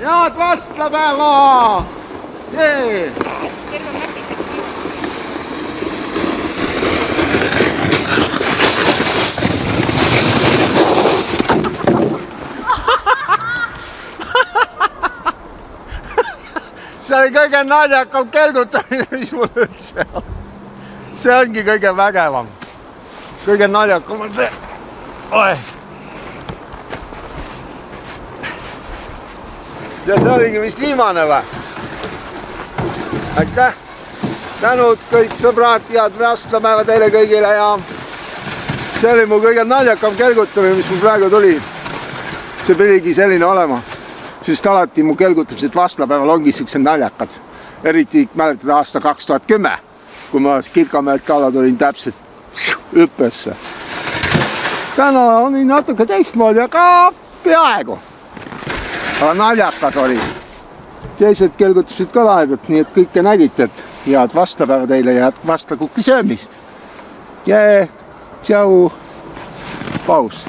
Head vastlapäeva! Jee! See oli kõige naljakam kelgutamine, mis mul üldse on. See ongi kõige vägevam. Kõige naljakam on see. Oi. Ja see oligi vist viimane või? Aitäh! Tänud kõik sõbrad, head vastlapäeva teile kõigile ja see oli mu kõige naljakam kelgutamine, mis mul praegu tuli. See pidigi selline olema. Sest alati mu kelgutamised vastlapäeval ongi siuksed naljakad. Eriti mäletada aasta 2010, kui ma Kilkamäelt kalla tulin täpselt hüppesse. Täna oli natuke teistmoodi, aga peaaegu. Aga naljakad oli. Teised kelgutasid ka lahedalt, nii et kõike nägite, et head vastlapäeva teile ja vastlakukli söömist. Jee, tšau, paus.